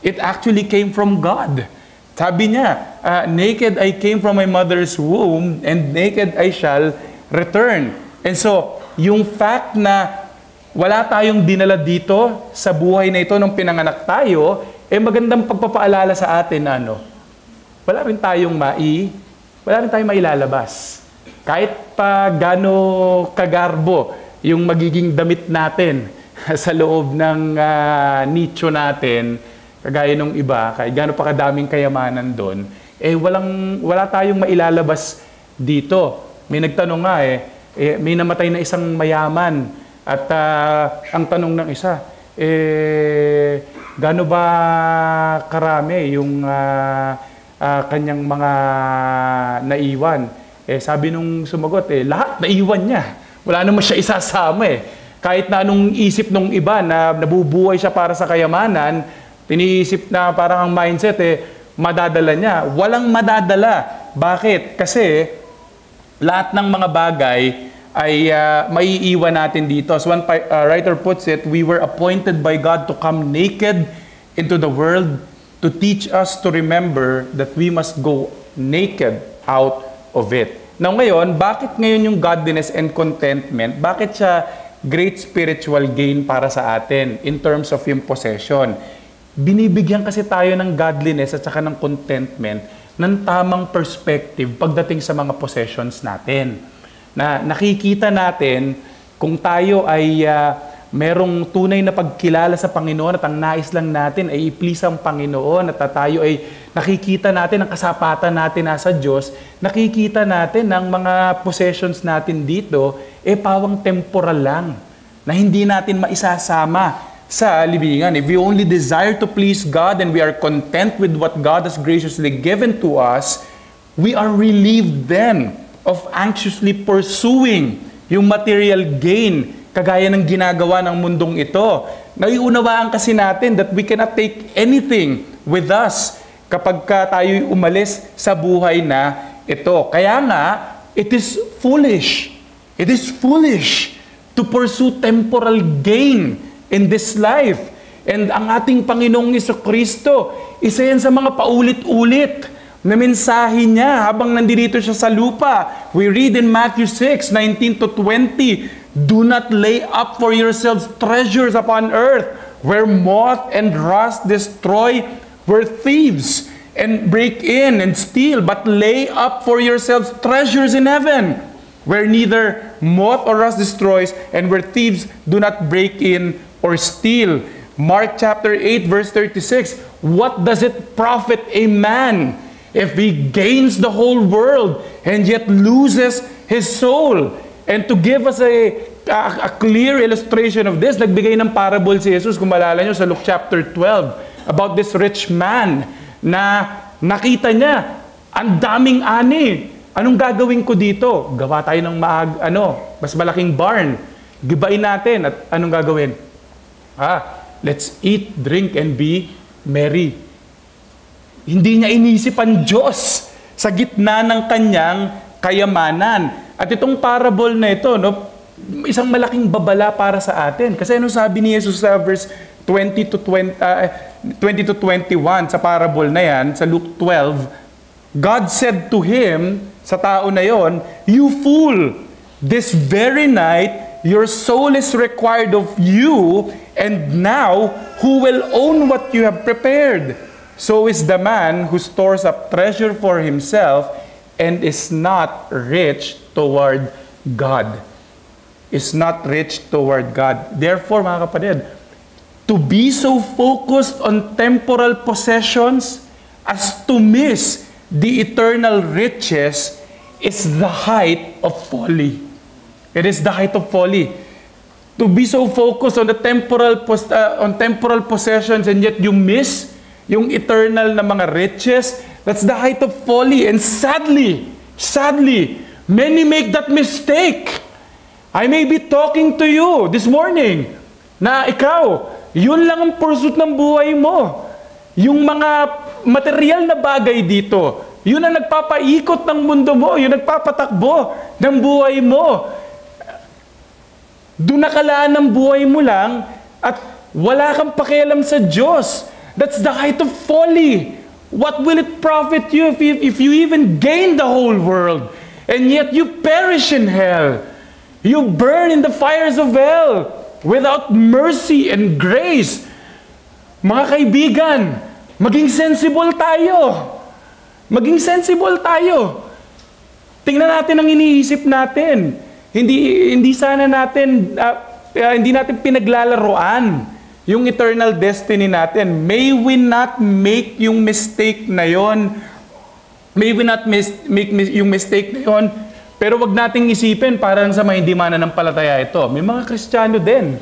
It actually came from God. Sabi niya, "Naked I came from my mother's womb, and naked I shall return." And so, yung fact na wala tayong dinala dito sa buhay na ito nung pinanganak tayo, magandang pagpapaalala sa atin na wala rin tayong mailalabas. Kahit pa gaano kagarbo yung magiging damit natin sa loob ng nicho natin, kagaya nung iba, kahit gaano pa kadaming kayamanan doon, wala tayong mailalabas dito. May nagtanong nga may namatay na isang mayaman at ang tanong ng isa, gaano ba karami yung kanyang mga naiwan? Sabi nung sumagot, lahat naiwan niya. Wala naman siya isasama Kahit na anong isip nung iba na nabubuhay siya para sa kayamanan, tiniisip na parang ang mindset madadala niya. Walang madadala. Bakit? Kasi lahat ng mga bagay ay maiiwan natin dito. So one writer puts it, "We were appointed by God to come naked into the world to teach us to remember that we must go naked out of it." Now ngayon, bakit ngayon yung godliness and contentment, bakit siya great spiritual gain para sa atin in terms of yung possession? Binibigyan kasi tayo ng godliness at saka ng contentment ng tamang perspective pagdating sa mga possessions natin. Na nakikita natin kung tayo ay merong tunay na pagkilala sa Panginoon at ang nais lang natin ay i-please ang Panginoon at tayo ay nakikita natin ang kasapatan natin nasa Diyos, nakikita natin ang mga possessions natin dito, pawang temporal lang. na hindi natin maisasama sa libingan. If we only desire to please God and we are content with what God has graciously given to us, we are relieved then of anxiously pursuing yung material gain kagaya ng ginagawa ng mundong ito. Naiunawaan kasi natin that we cannot take anything with us kapag tayo'y umalis sa buhay na ito. Kaya nga, it is foolish. It is foolish to pursue temporal gain in this life. And ang ating Panginoong Jesucristo, isa yan sa mga paulit-ulit na mensahe niya habang nandito siya sa lupa. We read in Matthew 6:19 to 20, "Do not lay up for yourselves treasures upon earth, where moth and rust destroy, where thieves and break in and steal, but lay up for yourselves treasures in heaven, where neither moth or rust destroys, and where thieves do not break in or steal." Mark chapter 8, verse 36, "What does it profit a man if he gains the whole world and yet loses his soul?" And to give us a clear illustration of this, nagbigay ng parable si Jesus, kung maalala nyo, sa Luke chapter 12, about this rich man na nakita niya, ang daming ani. Anong gagawin ko dito? Gawa tayo ng mas malaking barn. Gibain natin. At anong gagawin? Let's eat, drink, and be merry. Hindi niya inisip ang Diyos sa gitna ng kanyang kayamanan. At itong parable na ito, isang malaking babala para sa atin. Kasi ano sabi ni Jesus sa verse 20 to 21 sa parable na yan, sa Luke 12, God said to him, sa tao na yon, "You fool, this very night your soul is required of you, and now who will own what you have prepared? So is the man who stores up treasure for himself and is not rich toward God." Is not rich toward God. Therefore, mga kapatid, to be so focused on temporal possessions as to miss the eternal riches is the height of folly. It is the height of folly. To be so focused on the temporal possessions and yet you miss yung eternal na mga riches, that's the height of folly. And sadly, many make that mistake. I may be talking to you this morning na ikaw, yun lang ang pursuit ng buhay mo. Yung mga material na bagay dito, yun ang nagpapaikot ng mundo mo, yun nagpapatakbo ng buhay mo. Doon nakalaan ng buhay mo lang at wala kang pakialam sa Diyos. That's the height of folly. What will it profit you if you even gain the whole world and yet you perish in hell? You burn in the fires of hell without mercy and grace. Mga kaibigan, maging sensible tayo. Maging sensible tayo. Tingnan natin ang iniisip natin. Hindi sana natin, hindi natin pinaglalaroan yung eternal destiny natin. May we not make yung mistake na yon. May we not make yung mistake na yon. Pero wag nating isipin parang sa mga hindi mananampalataya ito. May mga Kristiyano din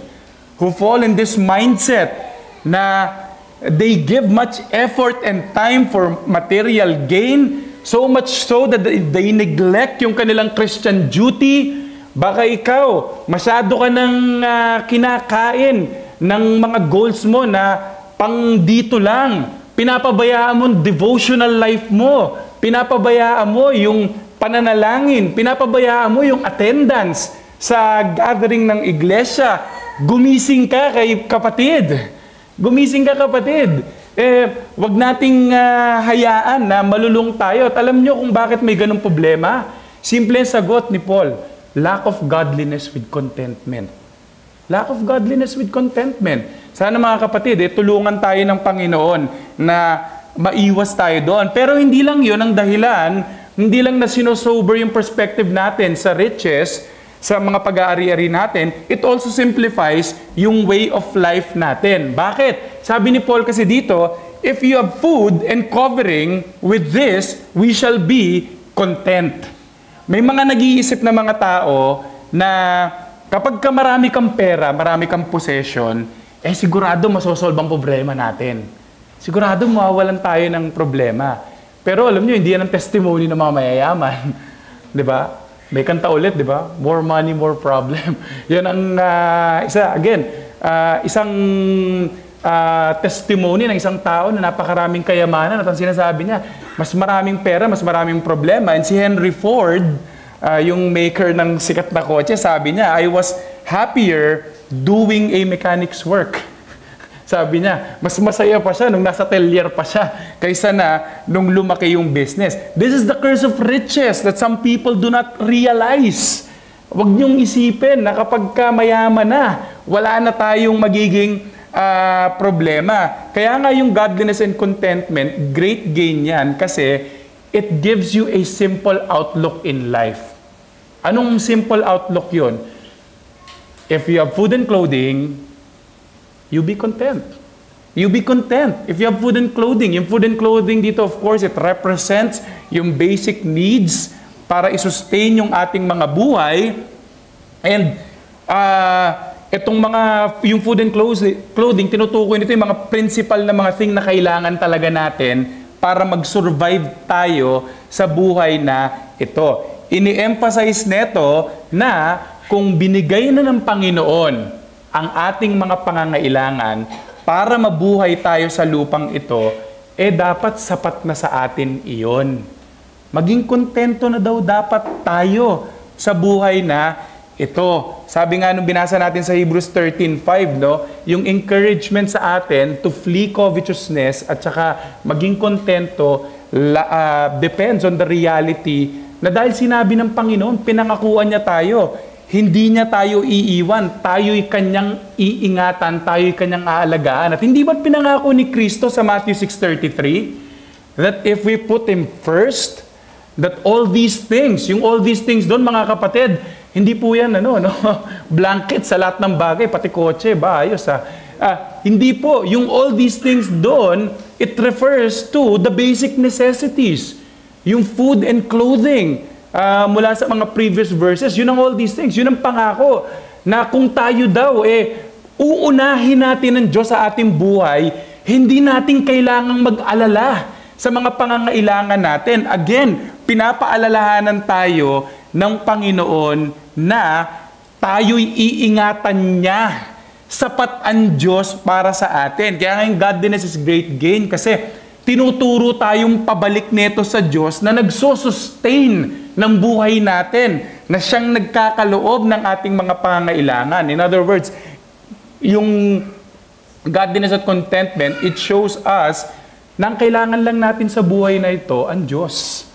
who fall in this mindset na they give much effort and time for material gain, so much so that they neglect yung kanilang Christian duty. Baka ikaw, masyado ka ng kinakain ng mga goals mo na pang dito lang. Pinapabayaan mo devotional life mo. Pinapabayaan mo yung pananalangin. Pinapabayaan mo yung attendance sa gathering ng iglesia. Gumising ka kay kapatid. Gumising ka kapatid. Wag nating hayaan na malulung tayo. At alam nyo kung bakit may ganung problema? Simple ang sagot ni Paul. Lack of godliness with contentment. Lack of godliness with contentment. Sana mga kapatid, tulungan tayo ng Panginoon na maiwas tayo doon. Pero hindi lang yun ang dahilan, hindi lang na sinosober yung perspective natin sa riches, sa mga pag-aari-ari natin, it also simplifies yung way of life natin. Bakit? Sabi ni Paul kasi dito, if you have food and covering, with this, we shall be content. May mga nag-iisip na mga tao na Kapag ka marami kang pera, marami kang possession, sigurado masosolve ang problema natin. Sigurado mawawalan tayo ng problema. Pero alam nyo, hindi yan ang testimony ng mga mayayaman. Di ba? May kanta ulit, di ba? More money, more problem. Yan ang isang testimony ng isang tao na napakaraming kayamanan at ang sinasabi niya, mas maraming pera, mas maraming problema. And si Henry Ford, yung maker ng sikat na kotse, sabi niya, I was happier doing a mechanic's work. Sabi niya, mas masaya pa siya nung nasa atelier pa siya kaysa na nung lumaki yung business. This is the curse of riches that some people do not realize. Huwag niyong isipin na kapag ka mayaman na, wala na tayong magiging problema. Kaya nga yung godliness and contentment, great gain yan kasi it gives you a simple outlook in life. Anong simple outlook yun? If you have food and clothing, you be content. You be content. If you have food and clothing, yung food and clothing dito, of course, it represents yung basic needs para i-sustain yung ating mga buhay. And yung food and clothing, tinutukoy nito yung mga principal na mga thing na kailangan talaga natin para mag-survive tayo sa buhay na ito. Ini-emphasize neto na kung binigay na ng Panginoon ang ating mga pangangailangan para mabuhay tayo sa lupang ito, dapat sapat na sa atin iyon. Maging kontento na daw dapat tayo sa buhay na ito. Sabi nga nung binasa natin sa Hebrews 13:5, no, yung encouragement sa atin to flee covetousness at saka maging kontento depends on the reality na dahil sinabi ng Panginoon, pinangakuan niya tayo. Hindi niya tayo iiwan, tayo'y kanyang iingatan, tayo'y kanyang aalagaan. At hindi ba't pinangako ni Kristo sa Matthew 6:33 that if we put Him first, that all these things, yung all these things doon mga kapatid, hindi po yan blanket sa lahat ng bagay, pati kotse, ayos hindi po, yung all these things doon, it refers to the basic necessities, yung food and clothing. Mula sa mga previous verses, yun ang all these things. Yun ang pangako na kung tayo daw, uunahin natin ng Diyos sa ating buhay, hindi natin kailangang mag-alala sa mga pangangailangan natin. Again, pinapaalalahanan tayo ng Panginoon na tayo'y iingatan niya. Sapat ang Diyos para sa atin. Kaya nga yung godliness is great gain kasi tinuturo tayong pabalik neto sa Diyos na nagsusustain ng buhay natin, na siyang nagkakaloob ng ating mga pangangailangan. In other words, yung godliness at contentment, it shows us na ang kailangan lang natin sa buhay na ito, ang Diyos.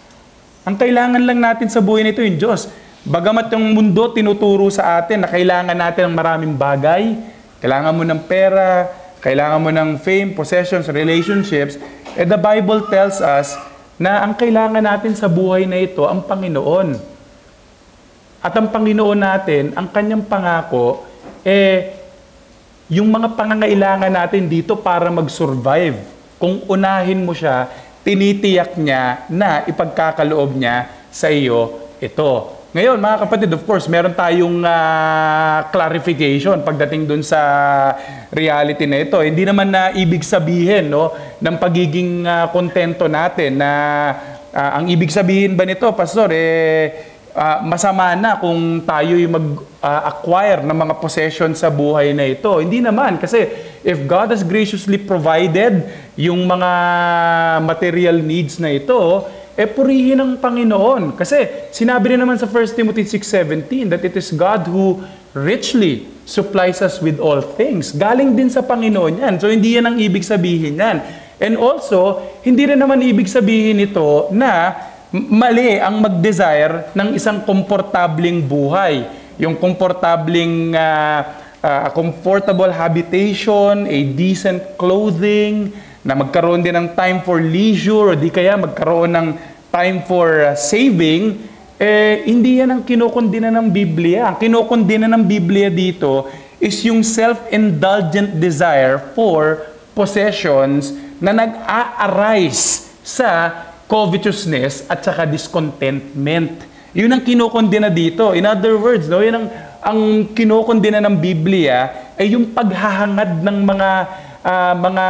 Ang kailangan lang natin sa buhay na ito, yung Diyos. Bagamat yung mundo tinuturo sa atin na kailangan natin ng maraming bagay, kailangan mo ng pera, kailangan mo ng fame, possessions, relationships, the Bible tells us na ang kailangan natin sa buhay na ito, ang Panginoon. At ang Panginoon natin, ang kanyang pangako, yung mga pangangailangan natin dito para mag-survive. Kung unahin mo siya, tinitiyak niya na ipagkakaloob niya sa iyo ito. Ngayon, mga kapatid, of course, meron tayong clarification pagdating dun sa reality na ito. Hindi naman na ibig sabihin ng pagiging kontento natin na ang ibig sabihin ba nito, Pastor, masama na kung tayo'y mag-acquire ng mga possession sa buhay na ito. Hindi naman, kasi if God has graciously provided yung mga material needs na ito, purihin ng Panginoon. Kasi sinabi rin naman sa 1 Timothy 6:17 that it is God who richly supplies us with all things. Galing din sa Panginoon yan. So hindi yan ang ibig sabihin yan. And also, hindi rin naman ibig sabihin ito na mali ang mag-desire ng isang komportabling buhay. Yung komportabling, comfortable habitation, a decent clothing, na magkaroon din ng time for leisure o di kaya magkaroon ng time for saving, hindi yan ang kinukondina ng Biblia. Ang kinukondina ng Biblia dito is yung self-indulgent desire for possessions na nag-a-arise sa covetousness at saka discontentment. Yun ang kinukondina dito. In other words, yun ang ang kinokondena ng Biblia ay yung paghahangad ng mga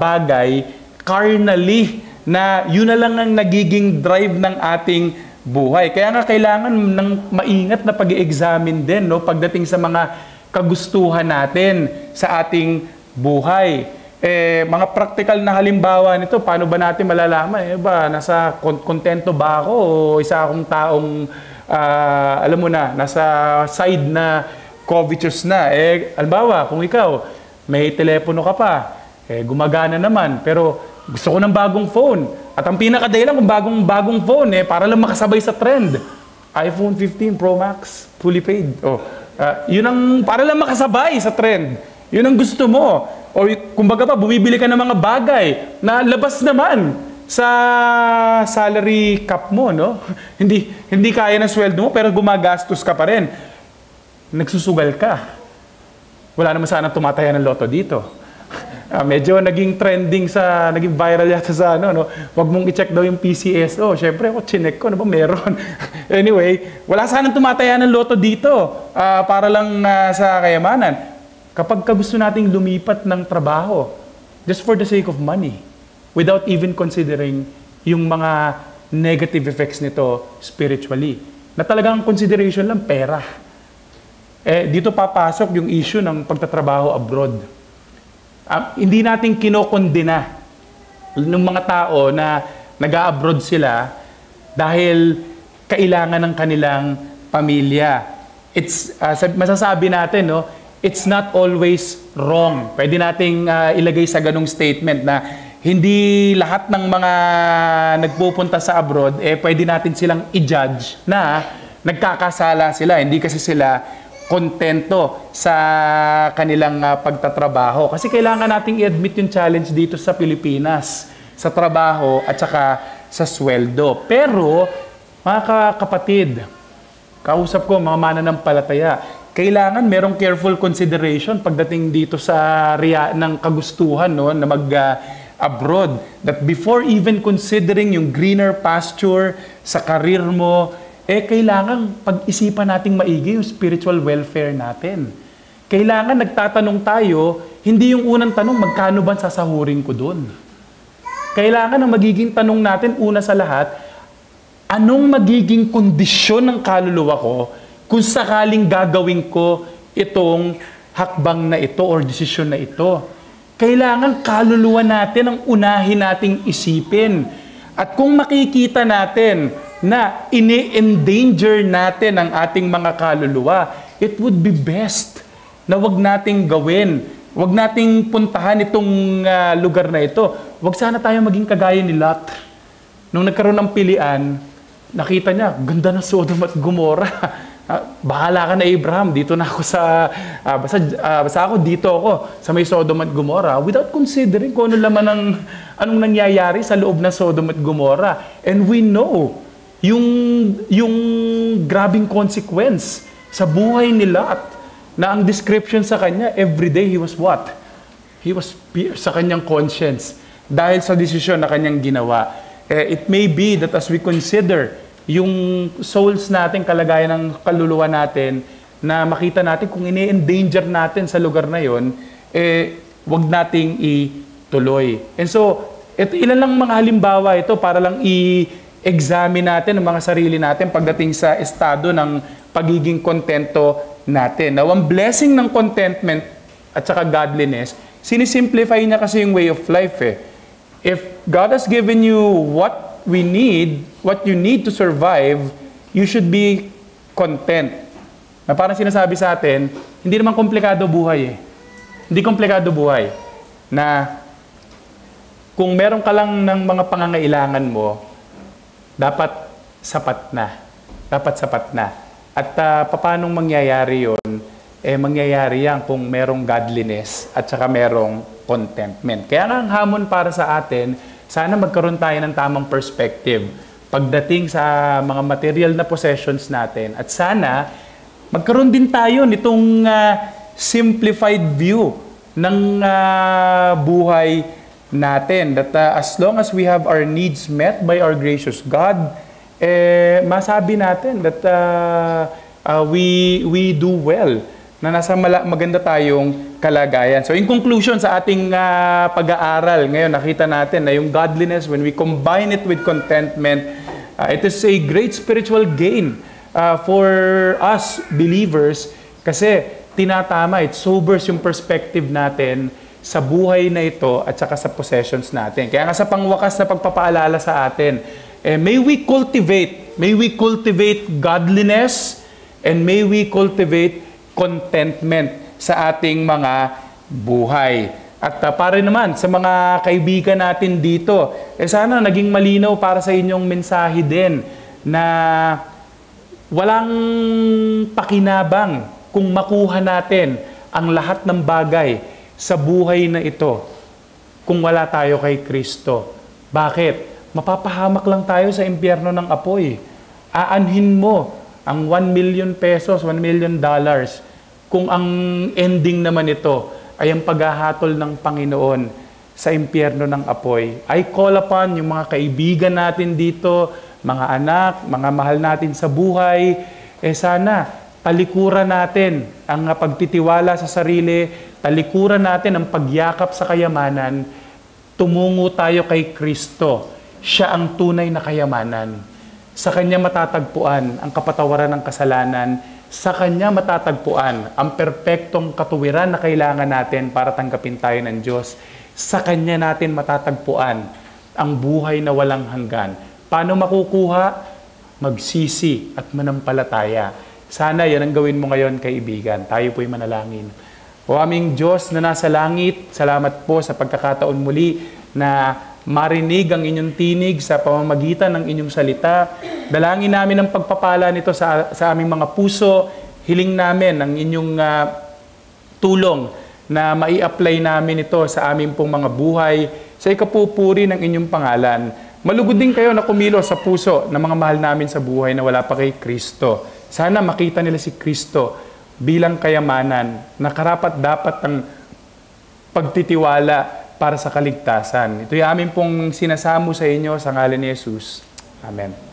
bagay carnally na yun na lang ang nagiging drive ng ating buhay. Kaya nga kailangan ng maingat na pag-i-examine din, no, pagdating sa mga kagustuhan natin sa ating buhay. Mga practical na halimbawa nito, paano ba natin malalaman? Nasa kontento ba ako o isa akong taong, alam mo na, nasa side na covetous na? Halimbawa, kung ikaw, may telepono ka pa, gumagana naman, pero gusto ko ng bagong phone. At ang pinakadahilan kung bagong phone, para lang makasabay sa trend. iPhone 15 Pro Max, fully paid. Yun ang, para lang makasabay sa trend. Yun ang gusto mo. O kumbaga pa, bumibili ka ng mga bagay na labas naman sa salary cap mo, no? Hindi kaya ng sweldo mo, pero gumagastos ka pa rin. Nagsusugal ka. Wala naman sana tumataya ng loto dito. Medyo naging trending naging viral yata sa wag mong i-check daw yung PCSO. Siyempre ako, chinek ko, meron. Anyway, wala sanang tumataya ng loto dito para lang sa kayamanan. Kapag gusto nating lumipat ng trabaho, just for the sake of money, without even considering yung mga negative effects nito spiritually, na talagang consideration lang pera. Dito papasok yung issue ng pagtatrabaho abroad. Hindi natin kinokondena ng mga tao na nag-a-abroad sila dahil kailangan ng kanilang pamilya. Masasabi natin, no, it's not always wrong. Pwede nating ilagay sa ganung statement na hindi lahat ng mga nagpupunta sa abroad, pwede natin silang i-judge na nagkakasala sila. Hindi kasi sila kontento sa kanilang pagtatrabaho. Kasi kailangan nating i-admit yung challenge dito sa Pilipinas, sa trabaho at saka sa sweldo. Pero, mga kapatid, kausap ko, mga mananampalataya, kailangan merong careful consideration pagdating dito sa ng kagustuhan, no, na mag-abroad. That before even considering yung greener pasture sa karir mo, kailangan pag-isipan nating maigi yung spiritual welfare natin. Kailangan nagtatanong tayo, hindi yung unang tanong, magkano ba sasahurin ko doon? Kailangan ang magiging tanong natin, una sa lahat, anong magiging kondisyon ng kaluluwa ko kung sakaling gagawin ko itong hakbang na ito or desisyon na ito? Kailangan kaluluwa natin ang unahin nating isipin. At kung makikita natin na ini-endanger natin ang ating mga kaluluwa, it would be best na wag nating gawin. Wag nating puntahan itong lugar na ito. Wag sana tayo maging kagaya ni Lot. Nung nagkaroon ng pilian, nakita niya, ganda na Sodom at Gomorrah. Bahala ka na Abraham, dito na ako basta ako dito ako sa may Sodom at Gomorrah without considering kung anong nangyayari sa loob ng Sodom at Gomorrah. And we know yung grabing consequence sa buhay ni Lot na ang description sa kanya, everyday he was what? He was pierced sa kanyang conscience dahil sa desisyon na kanyang ginawa. It may be that as we consider yung souls natin, kalagayan ng kaluluwa natin, na makita natin kung ini-endanger natin sa lugar na yon, wag nating ituloy. And so, ilan lang mga halimbawa ito para lang i-examine natin ang mga sarili natin pagdating sa estado ng pagiging kontento natin. Now, ang blessing ng contentment at saka godliness, sinisimplify niya kasi yung way of life. If God has given you what you need to survive, you should be content. Na parang sinasabi sa atin, hindi naman komplikado buhay Hindi komplikado buhay. Na kung meron ka lang ng mga pangangailangan mo, dapat sapat na. Dapat sapat na. At paano mangyayari yun? Mangyayari yan kung merong godliness at saka merong contentment. Kaya nga ang hamon para sa atin, sana magkaroon tayo ng tamang perspective pagdating sa mga material na possessions natin. At sana magkaroon din tayo nitong simplified view ng buhay natin. That as long as we have our needs met by our gracious God, masabi natin that we do well, na nasa maganda tayong kalagayan. So in conclusion sa ating pag-aaral ngayon, nakita natin na yung godliness, when we combine it with contentment, it is a great spiritual gain for us believers kasi tinatama, it sobers yung perspective natin sa buhay na ito at saka sa possessions natin. Kaya nga sa pangwakas na pagpapaalala sa atin, may we cultivate godliness and may we cultivate contentment sa ating mga buhay. At para naman sa mga kaibigan natin dito, sana naging malinaw para sa inyong mensahe din na walang pakinabang kung makuha natin ang lahat ng bagay sa buhay na ito kung wala tayo kay Kristo. Bakit? Mapapahamak lang tayo sa impyerno ng apoy. Aanhin mo ang 1 million pesos, $1 million, kung ang ending naman ito ay ang paghahatol ng Panginoon sa impyerno ng apoy. I call upon yung mga kaibigan natin dito, mga anak, mga mahal natin sa buhay, sana talikuran natin ang pagtitiwala sa sarili, talikuran natin ang pagyakap sa kayamanan, tumungo tayo kay Kristo. Siya ang tunay na kayamanan. Sa Kanya matatagpuan ang kapatawaran ng kasalanan. Sa Kanya matatagpuan ang perpektong katuwiran na kailangan natin para tanggapin tayo ng Diyos. Sa Kanya natin matatagpuan ang buhay na walang hanggan. Paano makukuha? Magsisi at manampalataya. Sana yan ang gawin mo ngayon, kaibigan. Tayo po'y manalangin. O aming Diyos na nasa langit, salamat po sa pagkakataon muli na marinig ang inyong tinig sa pamamagitan ng inyong salita. Dalangin namin ang pagpapala nito sa aming mga puso. Hiling namin ang inyong tulong na mai-apply namin ito sa aming pong mga buhay sa ikapupuri ng inyong pangalan. Malugod din kayo na kumilos sa puso ng mga mahal namin sa buhay na wala pa kay Kristo. Sana makita nila si Kristo bilang kayamanan na karapat-dapat ang pagtitiwala para sa kaligtasan. Ito'y amin pong sinasamo sa inyo sa ngalan ni Jesus. Amen.